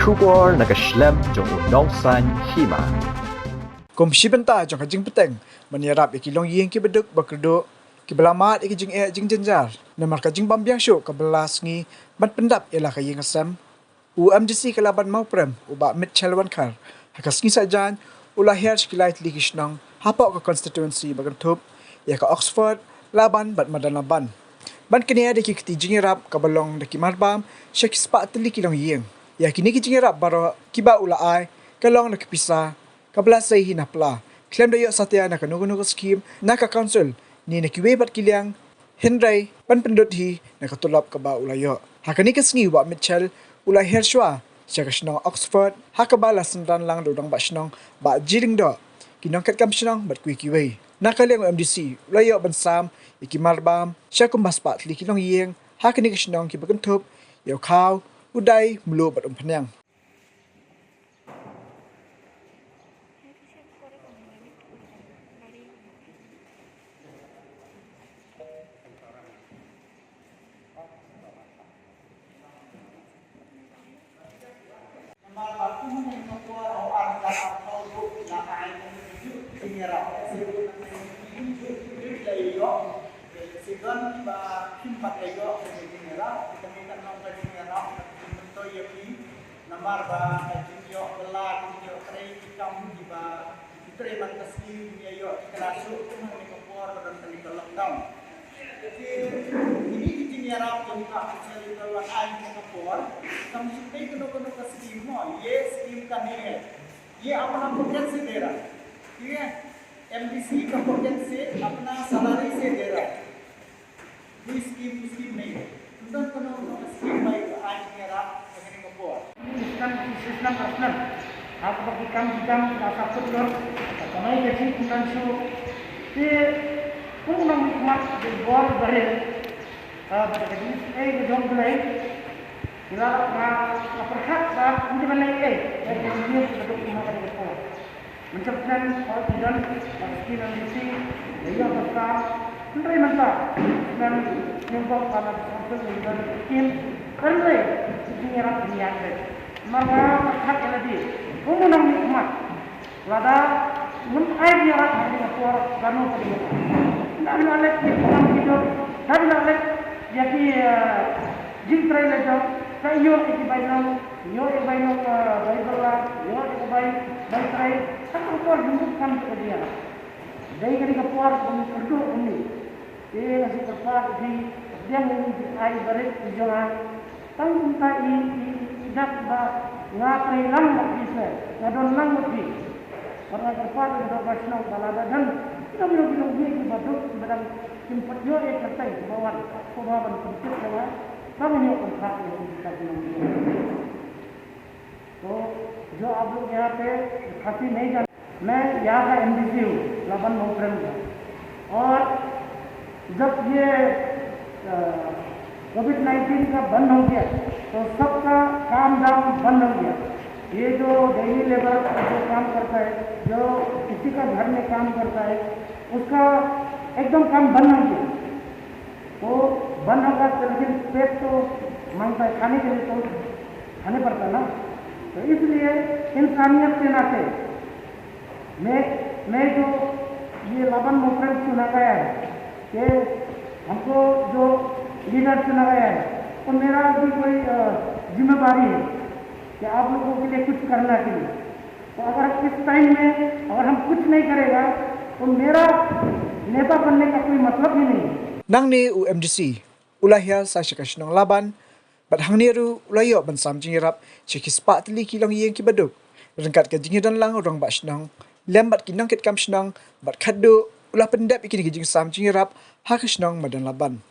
Kubor nakaslem jong unongsan hima. Komisi benta jong kajing peteng menyerap ikilong ying ki beduk bekerdo ki belamat iki jing jing jenjar namar kajing bambiang syuk ke belas ngi ban pendap ialah kaying asam UMDC kelaban mau prem ubak mit chalwan kar hakas ngi sajan ulah her skilai tli kishnang hapok ke constituency bagantup ya ke Oxford laban bat madan laban ban kini ada ki jing rap ke belong de ki marbam syek spa tli kilong ying ya kini ki jing rap baro kiba ulah ai kalong de kipisa kabla say hinapla klem dayo satya na kanugunugo skim na ka council ni nakiwe bat kilyang Henry ban pendot hi nakatulap ka ba ulayo hakani kasngi wa Mitchell ulay hershwa siya kasnong Oxford hakabala sandan lang dodang ba snong ba jiring do kinongkat kam snong bat kwikiwe nakalyang MDC ulayo ban sam ikimarbam siya kumbas pa tli kinong yeng hakani kasnong kibagantup yaw kaw uday mulo bat umpanyang Namar ba jinyo bela jinyo krei kam di ba krei man tasli niya yo klasu kuma ni kapor dan tali lockdown jadi ini jinyo rap yang ka sel dalam ai ni kapor kam sipai kuno ka scheme mo ye scheme ka नहीं है ये अपना प्रोजेक्ट से दे रहा है ठीक है एमडीसी का प्रोजेक्ट से अपना सैलरी से दे रहा है ये स्कीम नहीं है तुरंत कुनो स्कीम बाई आज ni rap ini kapor sistem personal aku bagi kam dasar betul kamai kecil bukan su di punang nikmat di bor dari pada kecil gedong belai bila perhat dah mungkin belai ini betul rumah pada betul menciptakan kalau tidak meski nanti dia besar menteri mentah dan nyumbang pada proses dan tim kerja ini rakyat ini maka hak eladi umunang nikmat lada mun ay biarat hari kapor ganu padi na alek ni kam kido dari alek yaki jing trai le jam kayo ki bainam yo ki bainam baibala yo ki bain trai tak kapor hidup kam ke dia dai kali kapor perdu uni nasi kapor di dia ni ay barik jangan tang unta dak ba ngapai lang bisa ngadon lang mesti karena terpad do basno balada dan kita bilang dia di baduk badang simpat yo ek kertai bawan bawan penting sama kami ni kontrak yang kita bilang तो जो आप लोग यहाँ पे खासी नहीं जान मैं यहाँ का एमडीसी हूँ लबन मोहतरम का और जब ये कोविड-19 का बंद हो गया तो सबका काम दाम बंद हो गया ये जो डेली लेबर जो काम करता है जो किसी का घर में काम करता है उसका एकदम काम बंद हो गया तो बंद होगा तो लेकिन पेट तो मांगता है खाने के लिए तो खाने पड़ता ना तो इसलिए इंसानियत के नाते मैं जो ये लबन मोहतरम चुना गया है कि हमको जो लीडर चुना गया है तो मेरा भी कोई जिम्मेदारी है कि आप लोगों के लिए कुछ करना चाहिए तो अगर इस टाइम में अगर हम कुछ नहीं करेगा तो मेरा नेता बनने का कोई मतलब ही नहीं है nang ni UMDC ulahya sa syakashnong laban bat hangniru ulayo ban sam jingrap chikispa tli kilong yeng kibaduk rengkat ka jingdan lang orang ba shnong lembat kinong ket kam shnong bat khaddu ulah pendap ikini jing sam jingrap hakashnong madan laban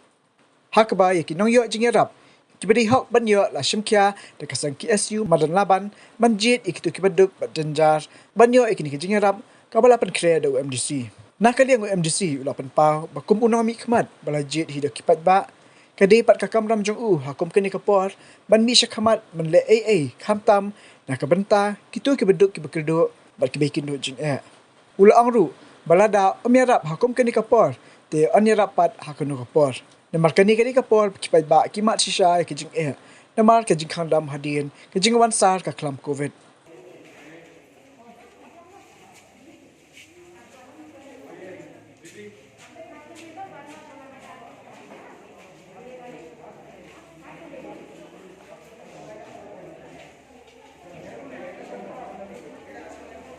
hakba yakinong yo jingrap kibadi hok ban yo la shimkya de kasang KSU madan laban manjit ikitu kibaduk bat janjar ban yo ikini jingrap kabala pen kre da UMDC nakaliang UMDC ulapan pau bakum unang mi khmat balajit hi da kipat ba kadi pat kakam ram jong u hakum kini kapor ban mi syakhamat man le AA khamtam na kabenta kitu kibaduk kibakerdo bat kibekin do jing ula angru balada omyarap hakum kini kapor te anyarap pat hakunu kapor na markani kani kapor kipat ba kimat sisha kijing namar ke jing khang dam hadien ke jing wan sar ka klam covid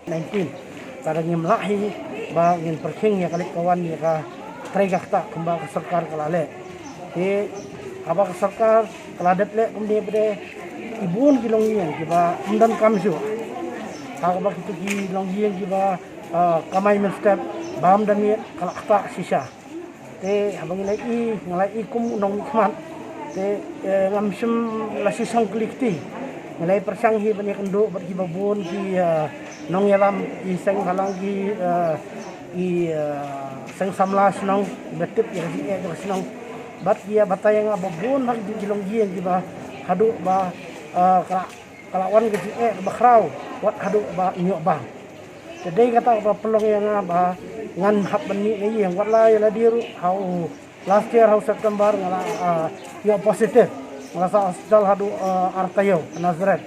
19 kadang yang melahi ba ingin perking ya kali kawan ya ka tregak tak kembang ke sarkar kalale di apa ke sarkar kaladat le kemudian bede ibun kilong yen kiba undan kamsu ka ba kitu kilong yen kiba kamay men step bam dan ni kalakta sisa te habang ngalai kum nong kman te ngamsum la sisang klikti ngalai persang hi banyak endo berki babun ki nong yalam i seng halang ki seng samlas nong betip ya si e nong bat dia batay nga babun hag di kilong gieng di ba hadu ba kalawan ke si e bakraw wat hadu ba inyo ba today kata ba pelong yang ba ngan hap bani ni yang wat la ya diru how last year how September ngala yo positive ngala sa hospital hadu artayo Nazareth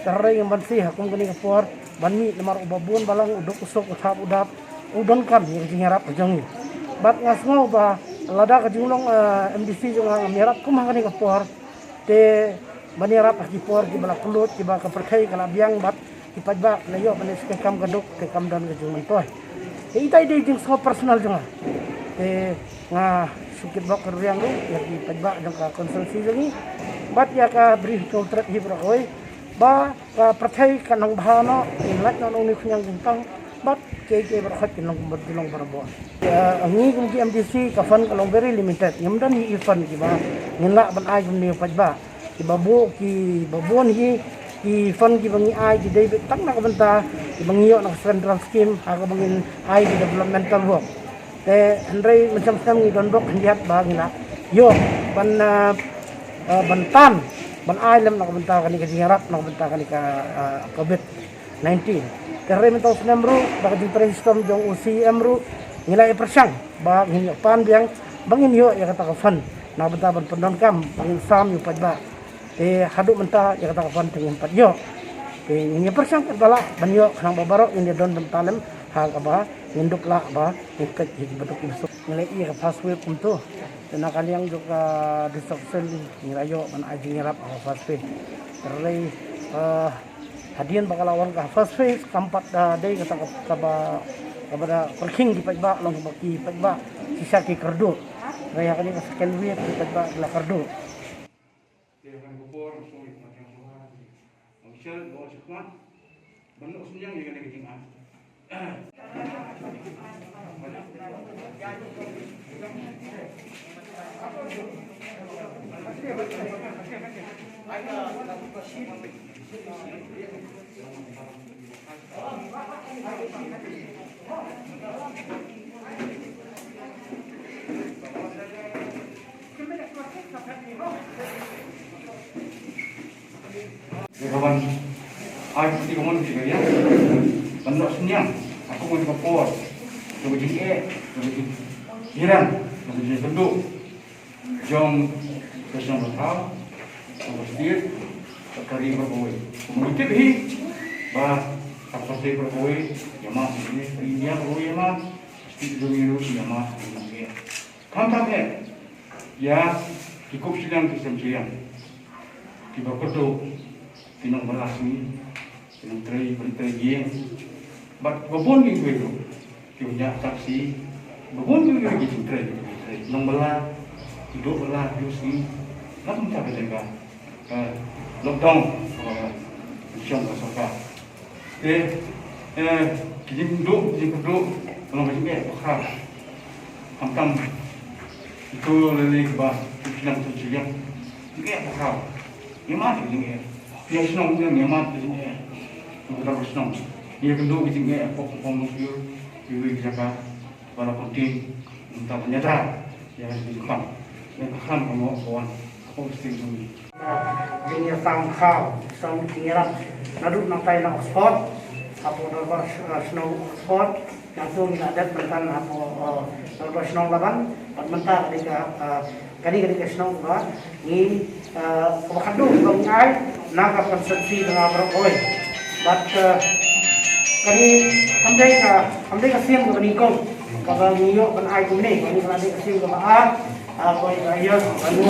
terre yang bansi hakum kini kapor bani lemar ubabun balang uduk usuk uthap udap udon kan yang jingarap jangi bat ngasngau ba lada ka jinglong MDC jong merap kum hangani kapor te bani rap ki por ki bala kulut ki ba ka perkai kala biang bat ki pajba layo bani ke kam gaduk ke kam dan ke jung toy te itai de jing so personal jong te nga sukit bak riang ru ya ki pajba jong ka konsulsi jangi bat ya ka brief kontrak hibra koi ba percaya kanang bahano inlat na nung nikhyang gintang bat kay berkhat kinong dilong barabo angi kung ki MDC ka fan kalong very limited yamdan hi fan ki ba nginla ban ay gum ni pajba ki babu ki babon hi ki fan ki bangi ay ki David tak na kabanta ki bangiyo na central scheme ha ka bangin ay ki developmental work te andrei macam sam ni dondok hiat ba ngina yo ban bantan ban ailam nak benta kani ka jingarap nak benta kani ka COVID-19 terre mentaw snamru ba ka brainstorm jong UCM ru ngilai persang ba nginyo pan biang bangin yo ya kata ka fan na benta ban pendon kam bangin sam yu pajba hadu menta ya kata ka fan tingin pat yo nginyo persang bala ban yo khang babaro ini don talem ha ka ba nginduk la ba ikat hi betuk besok ngilai ka fast wave kumtu dan kaliang juga disoksen ngirayo man aji ngirap first phase terlei hadian bakalawan ka first phase kampat day kata kaba kabada perking di pajba long baki pajba sisa ki kerdo raya kali ka second wave di pajba la kerdo kan kupor so macam suara misal bawa cekman bentuk senyang yang ada kejingan kawan, ay pasti kawan juga ya. Bentuk senyang, aku mau kapor, coba jadi coba jadi hiram, coba jadi bentuk, jom kesana berhal, coba sedikit, sekali berboy. Mungkin hi, bah, tak pasti berboy, ya mas ini dia berboy ya mas, sedikit dulu ya mas, ini. Kampak ya, cukup silang kesemsian, kita kerja. Tinong balas ni, tinong tray gieng. But babon ni gue tu, punya saksi. Babon ni gue gitu tray. Tinong balas, hidup balas terus ni. Nak mencapai jaga. Lockdown, macam apa? Kijing duduk, kalau macam ni, bakal. Hamtam itu lelaki bah, silang tersilang. Ini bakal. Ini mana ini? Dia senang dia nyaman di sini. Kita senang. Dia kedua di sini apa musir, dia jaga para penting untuk menyadar yang di Jepang. Yang akan kamu kawan apa mesti ini. Ini sang kau, sang kirap, nadu nampai nak sport, apa dorbar snow sport, yang tu ni ada tentang apa dorbar snow laban, mentar ketika kani kesno ba ni wakadu ko ngai na ka konsepsi dengan berboy but kani kamdai ka siam ko ni ko ka niyo kan ai ko ni kani kamdai ka siam ko ba ko ayo anu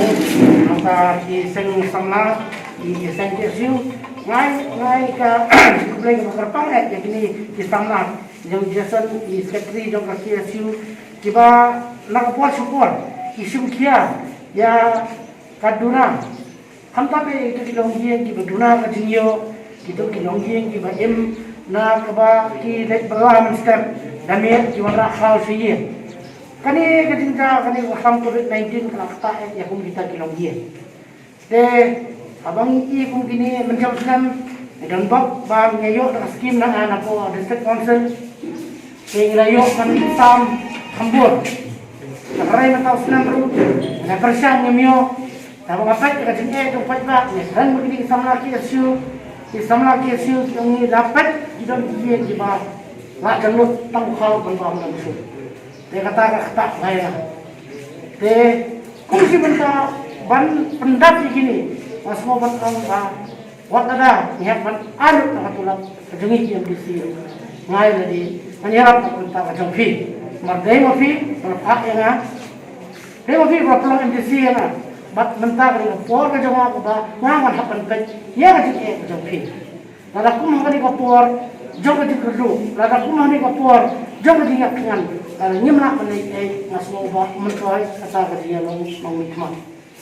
angka ki seng samna ki seng ke siu ngai ka kumlai ka kerpang ya kini ki samna jong jason ki sekretari jong ka ki siu kiba nakapol support isu kia ya kaduna hamta pe itu kilonggieng ki baduna ka jinyo itu kilonggieng ki ba em na kaba ki lek balam step damit ki wara khal siye kani kadinta kani ham covid-19 kana kata ya kum kita kilonggieng de abang i kum kini mencam senam dan bab ba ngayo da skim na ana po district council ke ngayo kan sam hambur Narai matau senang ru, na persian nyamio, na mengapa kita jenis itu pajak, ni sekarang begini kita samlaki isu yang ni dapat kita dia di bawah, nak jalur tangkal berbaham dan isu. Dia kata saya, dia kunci benda ban pendat begini, mas mau ban wat ada, niat ban arut nak tulang, kejengit yang disi, ngai lagi, menyerap tentang kejengfi. Mardai mafi berpak yang dia mafi berpeluang MDC yang bat mentah dengan por ke jemaah kita ngangan hapan pet ya ke jengfi lada kumah ni kapor jong ke kerdu lada kumah ni kapor jong ke dengan nyemnak ni ngasmo ba mentoi kata ke dia long mitma